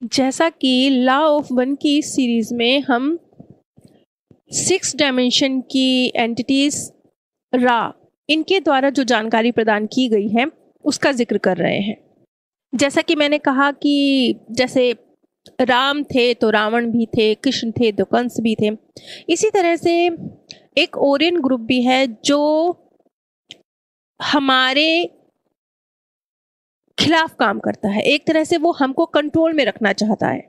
जैसा कि law of one की इस सीरीज में हम 6 डायमेंशन की एंटिटीज रा इनके द्वारा जो जानकारी प्रदान की गई है उसका जिक्र कर रहे हैं। जैसा कि मैंने कहा कि जैसे राम थे तो रावण भी थे, कृष्ण थे तो कंस भी थे। इसी तरह से एक ओरियन ग्रुप भी है जो हमारे खिलाफ काम करता है। एक तरह से वो हमको कंट्रोल में रखना चाहता है।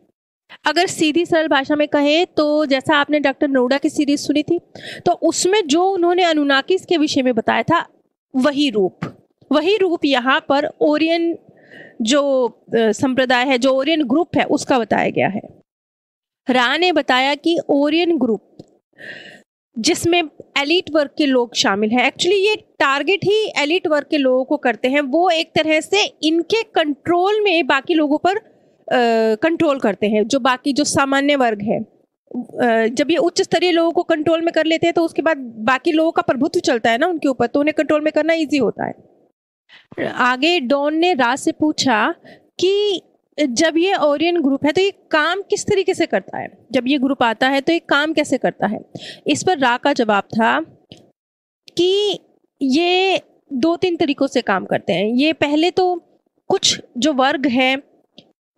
अगर सीधी सरल भाषा में कहें तो जैसा आपने डॉक्टर नरूडा की सीरीज सुनी थी तो उसमें जो उन्होंने अनुनाकिस के विषय में बताया था वही रूप यहाँ पर ओरियन जो संप्रदाय है, जो ओरियन ग्रुप है, उसका बताया गया है। रा ने बताया कि ओरियन ग्रुप जिसमें एलिट वर्ग के लोग शामिल हैं, एक्चुअली ये टारगेट ही एलिट वर्ग के लोगों को करते हैं। वो एक तरह से इनके कंट्रोल में बाकी लोगों पर कंट्रोल करते हैं। जो बाकी जो सामान्य वर्ग है, जब ये उच्च स्तरीय लोगों को कंट्रोल में कर लेते हैं तो उसके बाद बाकी लोगों का प्रभुत्व चलता है ना उनके ऊपर, तो उन्हें कंट्रोल में करना इजी होता है। आगे डॉन ने राज से पूछा कि जब ये ओरियन ग्रुप है तो ये काम किस तरीके से करता है, जब ये ग्रुप आता है तो ये काम कैसे करता है। इस पर रा का जवाब था कि ये 2-3 तरीकों से काम करते हैं। ये पहले तो कुछ जो वर्ग है,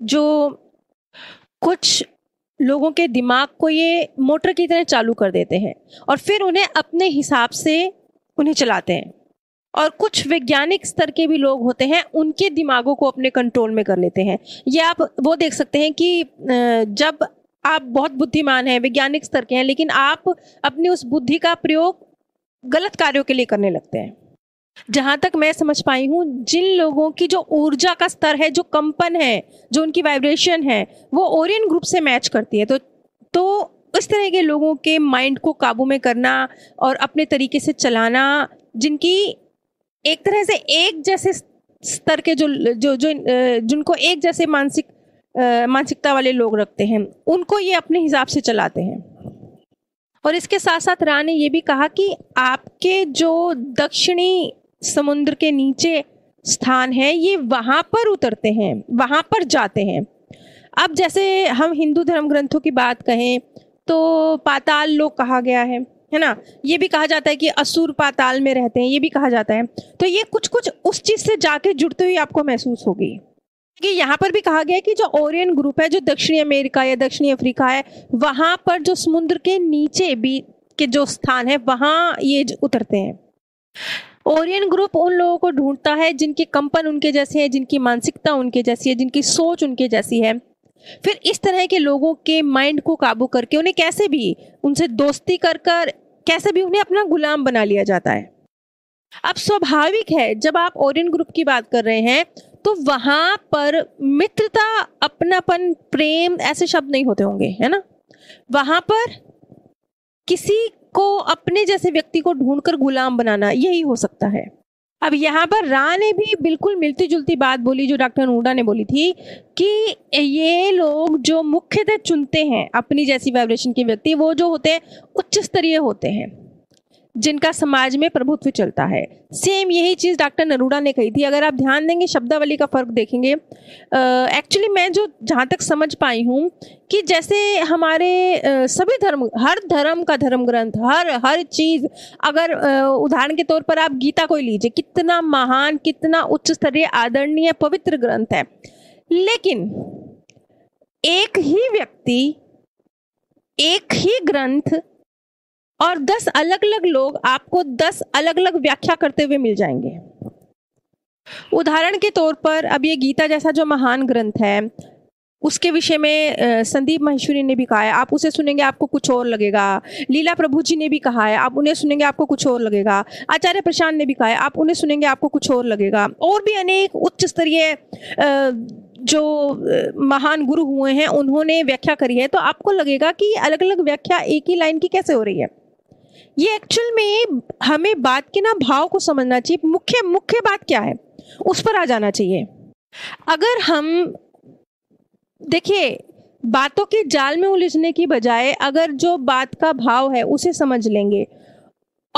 जो कुछ लोगों के दिमाग को ये मोटर की तरह चालू कर देते हैं और फिर उन्हें अपने हिसाब से उन्हें चलाते हैं। और कुछ वैज्ञानिक स्तर के भी लोग होते हैं, उनके दिमागों को अपने कंट्रोल में कर लेते हैं। ये आप वो देख सकते हैं कि जब आप बहुत बुद्धिमान हैं, वैज्ञानिक स्तर के हैं, लेकिन आप अपनी उस बुद्धि का प्रयोग गलत कार्यों के लिए करने लगते हैं। जहां तक मैं समझ पाई हूँ, जिन लोगों की जो ऊर्जा का स्तर है, जो कंपन है, जो उनकी वाइब्रेशन है, वो ओरियन ग्रुप से मैच करती है। तो इस तरह के लोगों के माइंड को काबू में करना और अपने तरीके से चलाना, जिनकी एक तरह से एक जैसे स्तर के जिनको एक जैसे मानसिकता वाले लोग रखते हैं, उनको ये अपने हिसाब से चलाते हैं। और इसके साथ साथ रा ने ये भी कहा कि आपके जो दक्षिणी समुद्र के नीचे स्थान है, ये वहां पर उतरते हैं, वहां पर जाते हैं। अब जैसे हम हिंदू धर्म ग्रंथों की बात कहें तो पाताल लोक कहा गया है ना। ये भी कहा जाता है कि असुर पाताल में रहते हैं, ये भी कहा जाता है। तो ये कुछ उस चीज से जाके जुड़ते हुए आपको महसूस होगी कि यहाँ पर भी कहा गया है कि जो ओरियन ग्रुप है, जो दक्षिणी अमेरिका या दक्षिणी अफ्रीका है, वहां पर जो समुद्र के नीचे भी के जो स्थान है, वहां ये उतरते हैं। ओरियन ग्रुप उन लोगों को ढूंढता है जिनके कंपन उनके जैसे है, जिनकी मानसिकता उनके जैसी है, जिनकी सोच उनके जैसी है। फिर इस तरह के लोगों के माइंड को काबू करके उन्हें कैसे भी उनसे दोस्ती कर कैसे भी उन्हें अपना गुलाम बना लिया जाता है। अब स्वाभाविक है, जब आप ओरियन ग्रुप की बात कर रहे हैं तो वहां पर मित्रता, अपनापन, प्रेम ऐसे शब्द नहीं होते होंगे, है ना। वहां पर किसी को अपने जैसे व्यक्ति को ढूंढकर गुलाम बनाना, यही हो सकता है। अब यहाँ पर रा ने भी बिल्कुल मिलती जुलती बात बोली जो डॉक्टर नरूडा ने बोली थी कि ये लोग जो मुख्यतः चुनते हैं अपनी जैसी वाइब्रेशन के व्यक्ति, वो जो होते हैं उच्च स्तरीय होते हैं, जिनका समाज में प्रभुत्व चलता है। सेम यही चीज़ डॉक्टर नरूडा ने कही थी। अगर आप ध्यान देंगे, शब्दावली का फर्क देखेंगे, एक्चुअली मैं जो जहाँ तक समझ पाई हूँ कि जैसे हमारे सभी धर्म, हर धर्म का धर्म ग्रंथ, हर चीज़, अगर उदाहरण के तौर पर आप गीता को ही लीजिए, कितना महान, कितना उच्च स्तरीय, आदरणीय, पवित्र ग्रंथ है, लेकिन एक ही व्यक्ति, एक ही ग्रंथ और 10 अलग अलग लोग आपको 10 अलग अलग व्याख्या करते हुए मिल जाएंगे। उदाहरण के तौर पर अब ये गीता जैसा जो महान ग्रंथ है, उसके विषय में संदीप माहेश्वरी ने भी कहा है, आप उसे सुनेंगे आपको कुछ और लगेगा। लीला प्रभु जी ने भी कहा है, आप उन्हें सुनेंगे आपको कुछ और लगेगा। आचार्य प्रशांत ने भी कहा है, आप उन्हें सुनेंगे आपको कुछ और लगेगा। और भी अनेक उच्च स्तरीय जो महान गुरु हुए हैं, उन्होंने व्याख्या करी है। तो आपको लगेगा कि अलग अलग व्याख्या एक ही लाइन की कैसे हो रही है। ये एक्चुअल में हमें बात के ना भाव को समझना चाहिए। मुख्य बात क्या है, उस पर आ जाना चाहिए। अगर हम देखिए, बातों के जाल में उलझने की बजाय अगर जो बात का भाव है उसे समझ लेंगे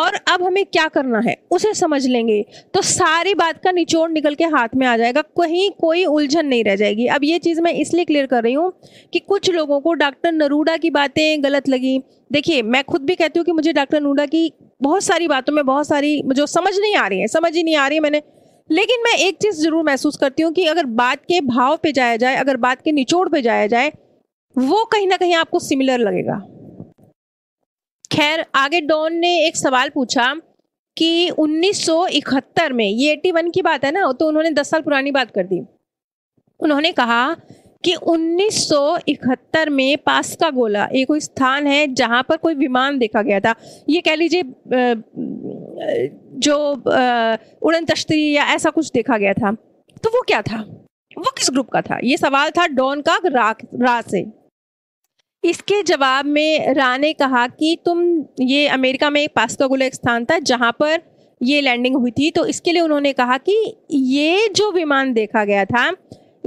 और अब हमें क्या करना है उसे समझ लेंगे तो सारी बात का निचोड़ निकल के हाथ में आ जाएगा, कहीं कोई उलझन नहीं रह जाएगी। अब ये चीज़ मैं इसलिए क्लियर कर रही हूँ कि कुछ लोगों को डॉक्टर नरूडा की बातें गलत लगी। देखिए, मैं खुद भी कहती हूँ कि मुझे डॉक्टर नरूडा की बहुत सारी बातों में बहुत सारी जो समझ ही नहीं आ रही है मैंने, लेकिन मैं एक चीज़ जरूर महसूस करती हूँ कि अगर बात के भाव पे जाया जाए, अगर बात के निचोड़ पे जाया जाए, वो कहीं ना कहीं आपको सिमिलर लगेगा। खैर, आगे डॉन ने एक सवाल पूछा कि 1971 में, ये 81 की बात है ना, तो उन्होंने 10 साल पुरानी बात कर दी। उन्होंने कहा कि 1971 में पास्का गोला एक कोई स्थान है जहां पर कोई विमान देखा गया था, ये कह लीजिए जो उड़न तश्तरी या ऐसा कुछ देखा गया था। तो वो क्या था, वो किस ग्रुप का था? ये सवाल था डॉन का रा से। इसके जवाब में रा ने कहा कि ये अमेरिका में एक पास्का गोला एक स्थान था जहां पर ये लैंडिंग हुई थी। तो इसके लिए उन्होंने कहा कि ये जो विमान देखा गया था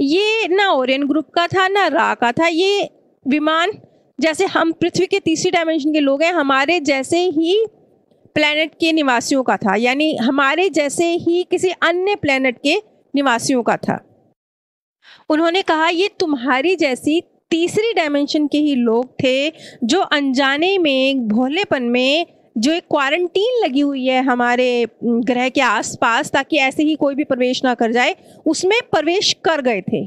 ये ना ओरियन ग्रुप का था ना रा का था। ये विमान जैसे हम पृथ्वी के तीसरी डायमेंशन के लोग हैं, हमारे जैसे ही प्लेनेट के निवासियों का था, यानी हमारे जैसे ही किसी अन्य प्लेनेट के निवासियों का था। उन्होंने कहा ये तुम्हारी जैसी तीसरी डायमेंशन के ही लोग थे जो अनजाने में, भोलेपन में, जो एक क्वारंटीन लगी हुई है हमारे ग्रह के आसपास ताकि ऐसे ही कोई भी प्रवेश ना कर जाए, उसमें प्रवेश कर गए थे।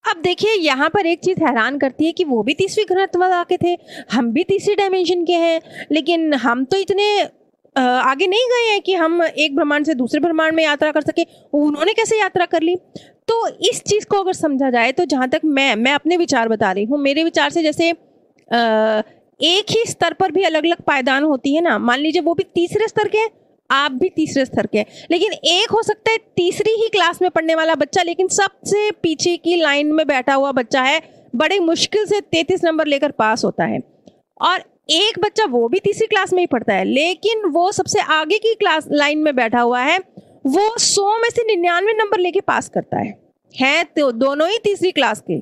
अब देखिए, यहाँ पर एक चीज हैरान करती है कि वो भी तीसरी घनत्व के थे, हम भी तीसरी डायमेंशन के हैं, लेकिन हम तो इतने आगे नहीं गए हैं कि हम एक ब्रह्मांड से दूसरे ब्रह्मांड में यात्रा कर सके। उन्होंने कैसे यात्रा कर ली? तो इस चीज को अगर समझा जाए तो जहां तक मैं अपने विचार बता रही हूँ, मेरे विचार से जैसे एक ही स्तर पर भी अलग अलग पायदान होती है ना, मान लीजिए वो भी तीसरे स्तर के, आप भी तीसरे स्तर के, लेकिन एक हो सकता है तीसरी ही क्लास में पढ़ने वाला बच्चा लेकिन सबसे पीछे की लाइन में बैठा हुआ बच्चा है, बड़े मुश्किल से 33 नंबर लेकर पास होता है, और एक बच्चा वो भी तीसरी क्लास में ही पढ़ता है लेकिन वो सबसे आगे की क्लास लाइन में बैठा हुआ है, वो 100 में से 99 नंबर लेके पास करता है तो दोनों ही तीसरी क्लास के,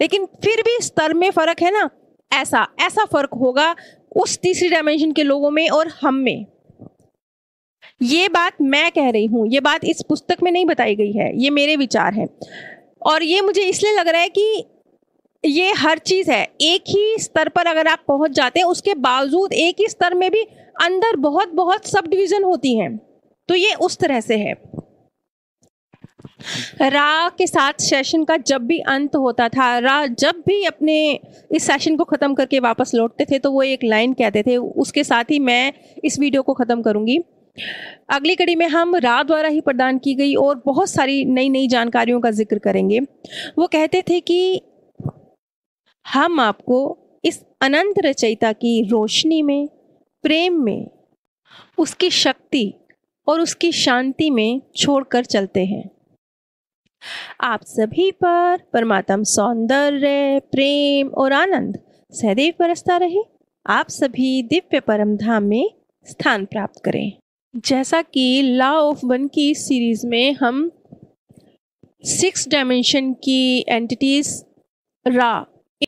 लेकिन फिर भी स्तर में फर्क है ना। ऐसा फर्क होगा उस तीसरी डायमेंशन के लोगों में और हम में। ये बात मैं कह रही हूं, ये बात इस पुस्तक में नहीं बताई गई है, ये मेरे विचार हैं, और ये मुझे इसलिए लग रहा है कि ये हर चीज है। एक ही स्तर पर अगर आप पहुंच जाते हैं, उसके बावजूद एक ही स्तर में भी अंदर बहुत बहुत सब डिवीजन होती हैं, तो ये उस तरह से है। रा के साथ सेशन का जब भी अंत होता था, रा जब भी अपने इस सेशन को ख़त्म करके वापस लौटते थे तो वो एक लाइन कहते थे। उसके साथ ही मैं इस वीडियो को ख़त्म करूंगी। अगली कड़ी में हम रा द्वारा ही प्रदान की गई और बहुत सारी नई नई जानकारियों का जिक्र करेंगे। वो कहते थे कि हम आपको इस अनंत रचयिता की रोशनी में, प्रेम में, उसकी शक्ति और उसकी शांति में छोड़कर चलते हैं। आप सभी पर परमात्म सौंदर्य, प्रेम और आनंद सदैव बरसता रहे। आप सभी दिव्य परम धाम में स्थान प्राप्त करें। जैसा कि लॉ ऑफ वन की इस सीरीज में हम 6 डायमेंशन की एंटिटीज रा